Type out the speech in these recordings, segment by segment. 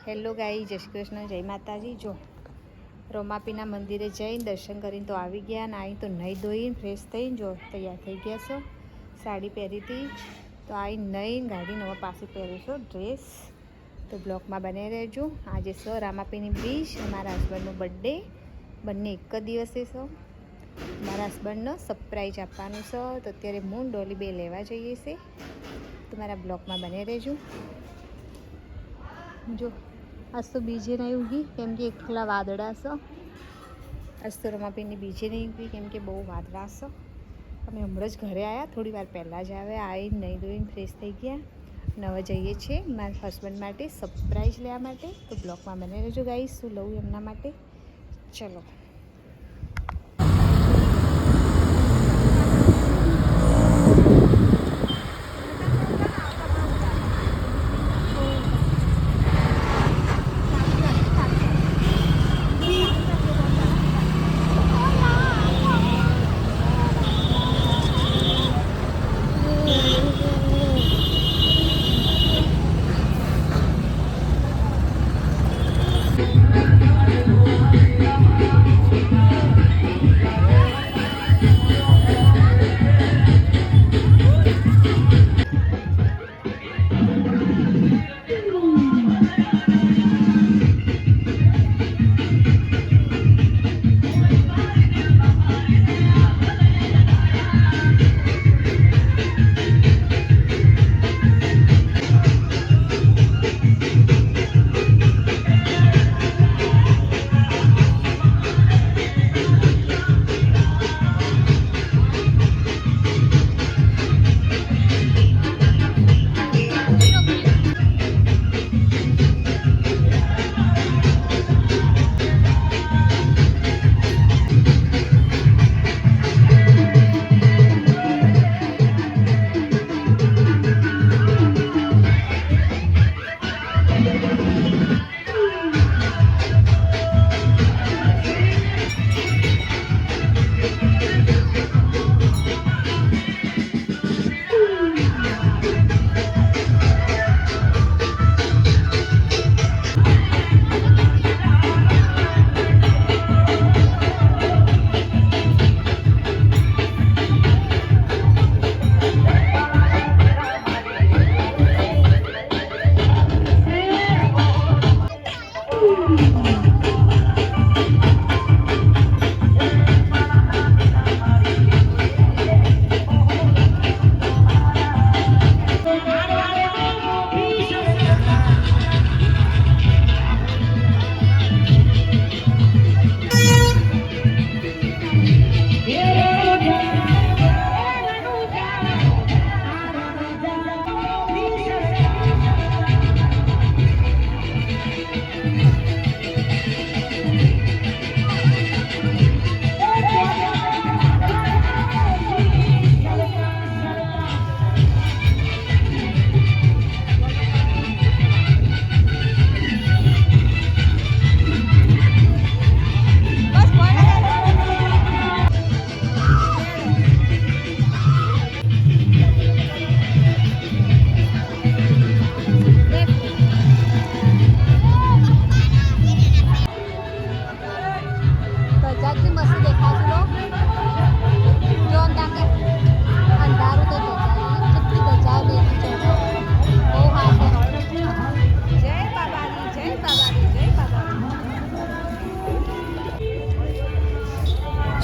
Hello ગાઈ, જય શ્રી કૃષ્ણ, જય માતાજી। જો રોમાપીના મંદિરે જઈને દર્શન કરીને તો આવી ગયા ને અહીં તો નહીં ધોઈને ફ્રેશ થઈને જો તૈયાર થઈ ગયા છો। સાડી પહેરી હતી તો આવી નહીં ગાડી નવા પાસે પહેરીશું ડ્રેસ। તો બ્લોકમાં બને રહેજો। આજે છે રામાપીની બીજ, મારા હસબન્ડનો બર્થડે, બંને એક જ દિવસે છે। મારા હસબન્ડને સરપ્રાઈઝ આપવાનું છે તો અત્યારે હું ડોલી બે લેવા જઈએ છે। તો મારા બ્લોકમાં બને રહેજો। જો આજ તો બીજે નહીં ઉગી કેમ કે એકલા વાદળા છે। આજ તો રમાપીની બીજે નહીં ઉગી કેમ કે બહુ વાદળા છે। અમે હમણાં જ ઘરે આવ્યા, થોડી વાર પહેલાં જ આવ્યા, આવીને નહીં ધોઈને ફ્રેશ થઈ ગયા। નવા જઈએ છીએ મારા હસબન્ડ માટે સરપ્રાઈઝ લેવા માટે। તો બ્લોકમાં બને રહેજો ગાઈસ, શું લઉં એમના માટે, ચલો।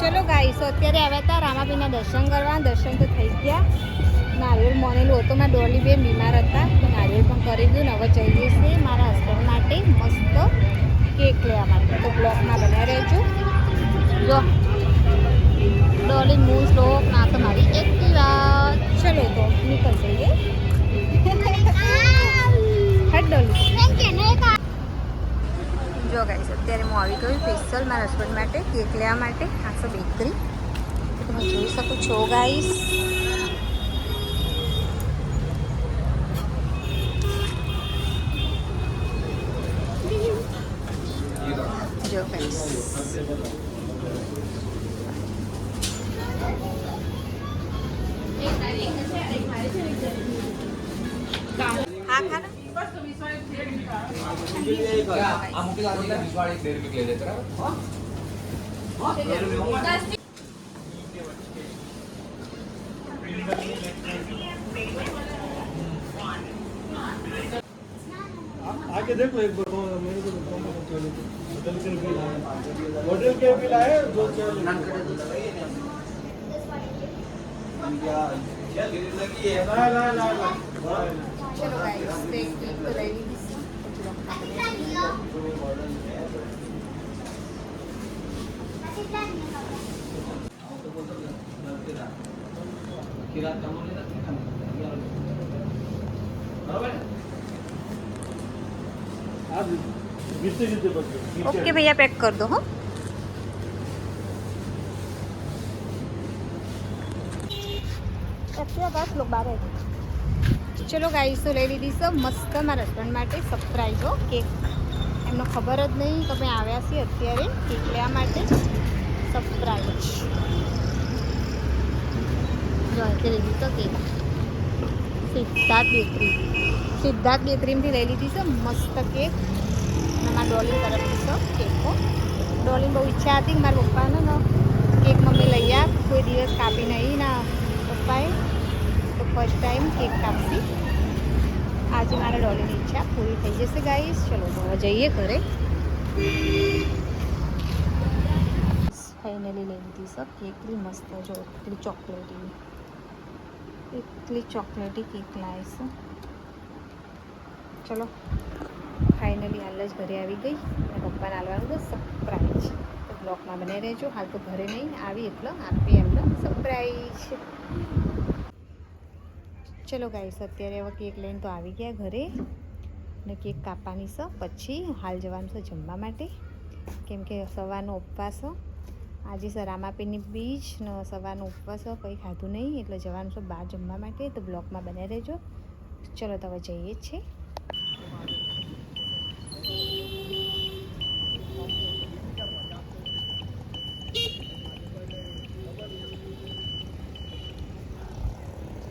ચલો ગાઈસ, અત્યારે આવ્યા હતા રામાપીના દર્શન કરવા। દર્શન તો થઈ ગયા। નારિયેળ મોનેલું હતું, મારા ડોલી બેન બીમાર હતા તો નારિયેળ પણ કરી દીધું। હવે જઈએ છીએ મારા હસબન્ડ માટે મસ્ત કેક લેવા માટે। તો બ્લોકમાં બન્યા રહેજો। જો ડોલી મૂળ શ્લોક ના તો મારી એક્ટિવા। ચલો તો નીકળ જઈએ। હટ ડોલી। જો ગાઈસ, અત્યારે હું આવી ગઈ સ્પેશિયલ મારા હસબન્ડ માટે કેક લેવા માટે। આ છે બેકરી, તમે જોઈ શકો છો ગાઈસ। જો ગાઈસ, હા ખાના आके देखो एक बार मेरे को होटल के बिल आए होटल के बिल आए दो चलो गाइस देख क्लिक तो ले ली ओके भैया पैक कर दो हाँ बस लोग बाहर चलो गाइस तो લઈ લીધી છે મસ્ત મારા હસબન્ડ માટે સરપ્રાઈઝ હો કેક એમને ખબર જ નહીં કે અમે આવ્યા છીએ અત્યારે કેક લેવા માટે સરપ્રાઈઝ જો એટલે લીધી તો કેક સિદ્ધાર્થ બેકરીમાંથી લઈ લીધી છે મસ્ત કેક અને મારા ડોલી તરફથી છે કેકો ડોલીને બહુ ઈચ્છા હતી કે મારા પપ્પાને ને કેક મમ્મી લઈ આપ કોઈ દિવસ કાપી નહીં ના પપ્પાએ તો ફર્સ્ટ ટાઈમ કેક કાપી આજે મારા ડોલીની ઈચ્છા પૂરી થઈ જશે ગાઈસ ચલો તો હવે જઈએ ઘરે ફાઇનલી લઈ લીધી છે કેક એટલી મસ્ત જો એટલી ચોકલેટી કેક લાવી છે ચલો ફાઇનલી હાલ જ ઘરે આવી ગઈ અને પપ્પાને હાલવાનું તો સરપ્રાઈઝ તો બ્લોગમાં બનાવી રહેજો હાલ તો ઘરે નહીં આવી એટલે આપી એમને સરપ્રાઈઝ ચલો ગાઈસ અત્યારે હવે કેક લઈને તો આવી ગયા ઘરે અને કેક કાપવાની છે પછી હાલ જવાનું છે જમવા માટે કેમ કે સવારનો ઉપવાસ આજે છે રામાપીરની બીજ ને સવારનો ઉપવાસ કંઈ ખાધું નહીં એટલે જવાનું છે બહાર જમવા માટે તો બ્લોગમાં બનાવી રહેજો ચલો તો હવે જઈએ જ છીએ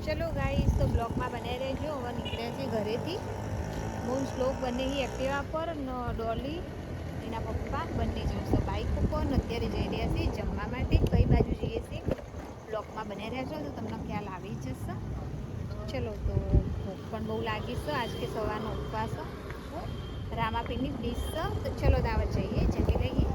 ચલો ગાઈસ તો બ્લોગમાં બનાવી રહેજો હવે નીકળ્યા છે ઘરેથી બહુ શ્લોક બંને એક્ટિવા પર ડોલી એના પપ્પા બંને જશે બાઇક ઉપર અત્યારે જઈ રહ્યા છે જમવા માટે કઈ બાજુ જઈએ છીએ બ્લોગમાં બનાવી રહ્યા છો તો તમને ખ્યાલ આવી જશે ચલો તો ભૂખ પણ બહુ લાગી છે આજ કે સવારનો ઉપવાસ રામાપીરની ડીશ છે તો ચલો દાવત જઈએ જમી લઈએ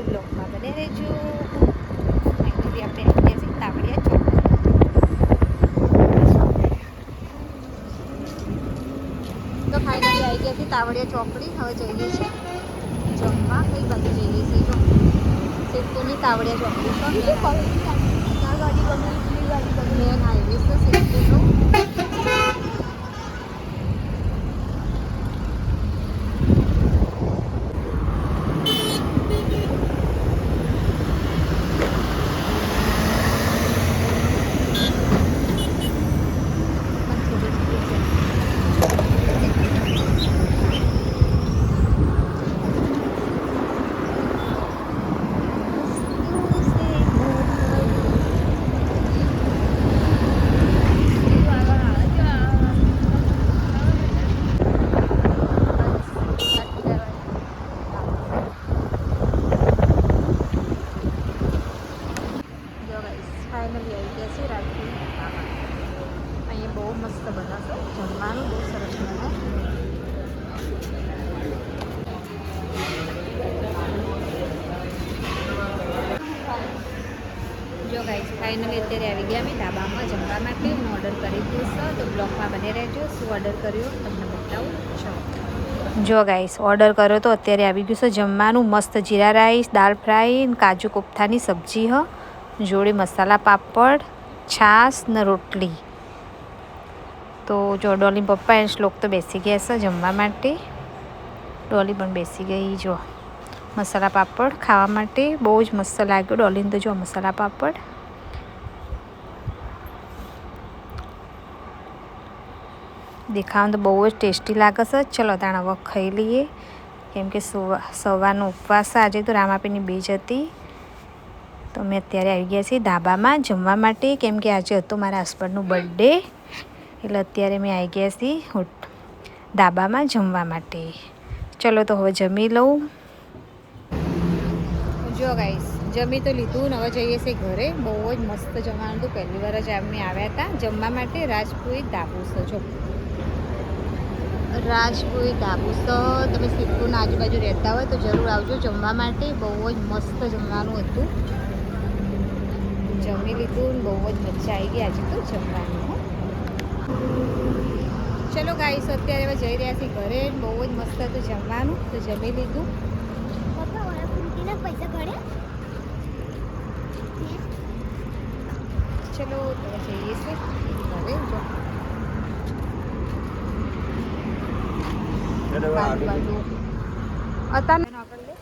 બ્લોગમાં બને રહેજો ફાઇનલી આપણે આવી ગયા છીએ તાવડિયા ચોક તો ફાઇનલી આવી ગયા છીએ તાવડિયા ચોકડી હવે જઈએ છીએ જમવા કઈ બાજુ જઈએ છીએ જો સિદ્ધપુરની તાવડિયા ચોકડી મેન હાઈવે છે સિદ્ધપુરનો ફાઇનલી આવી ગયા છે રાજપુર અહીંયા બહુ મસ્ત બનાવશો જમવાનું બહુ સરસ બનાવે જો ગાઈસ ફાઇનલી અત્યારે આવી ગયા અમે ધાબામાં જમવા માટે હું ઓર્ડર કરી દઉં છું તો બ્લોગમાં બને રહેજો શું ઓર્ડર કર્યો તમને બતાવું છો જો ગાઈસ ઓર્ડર કર્યો તો અત્યારે આવી ગયું છે જમવાનું મસ્ત જીરા રાઈસ દાળ ફ્રાય કાજુ કોફતાની સબ્જી જોડે મસાલા પાપડ છાશ ને રોટલી તો જો ડોલી પપ્પા અને શ્લોક તો બેસી ગયા છે જમવા માટે. ડોલી પણ બેસી ગઈ. જો મસાલા પાપડ ખાવા માટે બહુ જ મસ્ત લાગ્યો ડોલીને તો. જો મસાલા પાપડ દેખાવાનું તો બહુ જ ટેસ્ટી લાગે છે. ચલો તાણ હવે ખાઈ લઈએ, કેમ કે સવારનો ઉપવાસ આજે તો રામાપીની બીજ હતી. તો અમે અત્યારે આવી ગયા છીએ ધાબામાં જમવા માટે, કેમ કે આજે હતો મારા હસબન્ડનું બર્થડે. એટલે અત્યારે મેં આવી ગયા છીએ ધાબામાં જમવા માટે. ચલો તો હવે જમી લઉં. જો ગાઈસ જમી તો લીધું ને હવે જઈએ છીએ ઘરે. બહુ જ મસ્ત જમવાનું હતું. પહેલી વાર જ અમે આવ્યા હતા જમવા માટે. રાજપુરી ધાબુ જો રાજપુરી ધાબુ. તમે સિદ્ધપુરના આજુબાજુ રહેતા હોય તો જરૂર આવજો જમવા માટે. બહુ જ મસ્ત જમવાનું હતું. જમી લીધું ને બહુ જ મજા આવી ગઈ આજે તો જમવાનું. ચલો ગાઈસ અત્યારે હવે જઈ રહ્યા છીએ ઘરે. બહુ જ મસ્ત હતું જમવાનું તો જમી લીધું. પૈસા ભરે. ચલો તો જઈએ છીએ ઘરે. જો બાજુ હતા ને આગળ લે.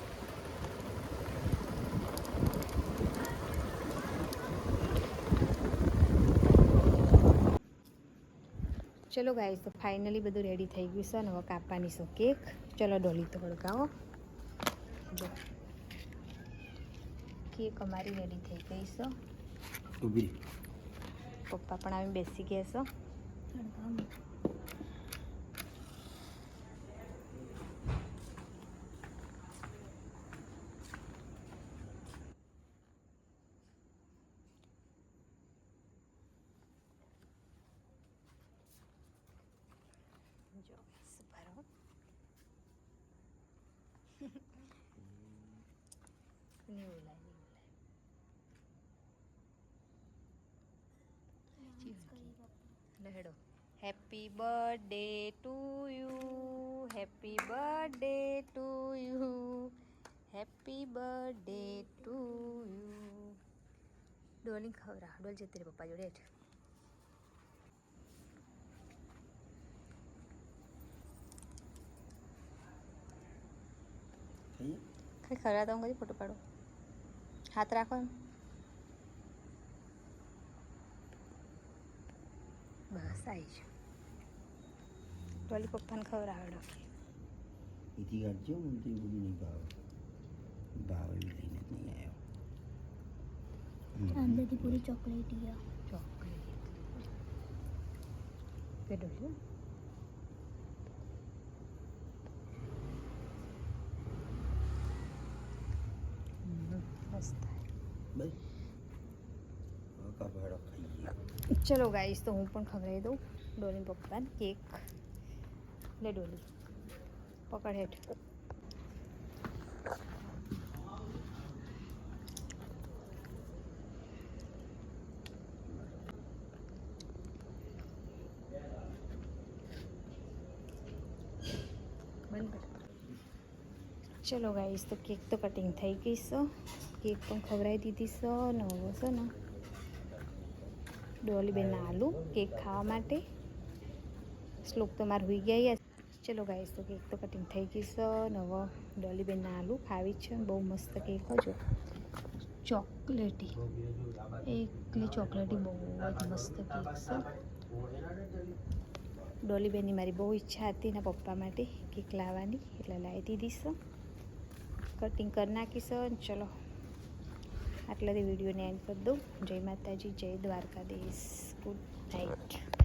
ચલો ગાઈસ તો ફાઇનલી બધું રેડી થઈ ગયું છે ને હવે કાપવાની છે કેક. ચલો ડોલી તો વળગાવો. જો કેક અમારી રેડી થઈ ગઈ છે. પપ્પા પણ આવીને બેસી ગયા છે. જો ભરો નહીં બોલાય લહેડો. Happy birthday to you, happy birthday to you, happy birthday to you. ડોલી ખવરા. ડોલ જતી રે પપ્પા જોડે. ખાલી ખરા તો હું કદી ફોટો પાડો. હાથ રાખો એમ. બસ આવી જ ડોલી પપ્પાને ખવડાવડો. इति काटજો મને તો એવું નહીં ભાવે. ભાવે લઈને જ નહીં આવ્યો. અંદરથી પૂરી ચોકલેટી આ ચોકલેટ કે ડોલી મસ્ત. બસ કાપડો ખાઈએ. ચલો ગાઈસ તો હું પણ ખવડાવી દઉં ડોલી પપ્પાને કેક. લે ડોલી પકડ હેઠ. ચલો ગાઈસ તો કેક તો કટિંગ થઈ ગઈ છે. કેક પણ ખવડાવી દીધી છે ને હવે છે ને ડોલી બેન આલુ કેક ખાવા માટે. શ્લોક તો મારે હોઈ ગયા. ચલો ગાઈસ તો કેક તો કટિંગ થઈ ગઈ છે ને હવે ડોલી બેન આલુ ખાવી છે. બહુ મસ્ત કેક હજો ચોકલેટી એકલી ચોકલેટી બહુ જ મસ્ત કેક છે. ડોલી બેનની મારી બહુ ઈચ્છા હતી એના પપ્પા માટે કેક લાવવાની એટલે લાવી દીધી છે. કટિંગ કરી નાખીશ. ચલો આટલાથી વિડીયોને એન્ડ કરી દઉં. જય માતાજી, જય દ્વારકાધીશ, ગુડ નાઇટ.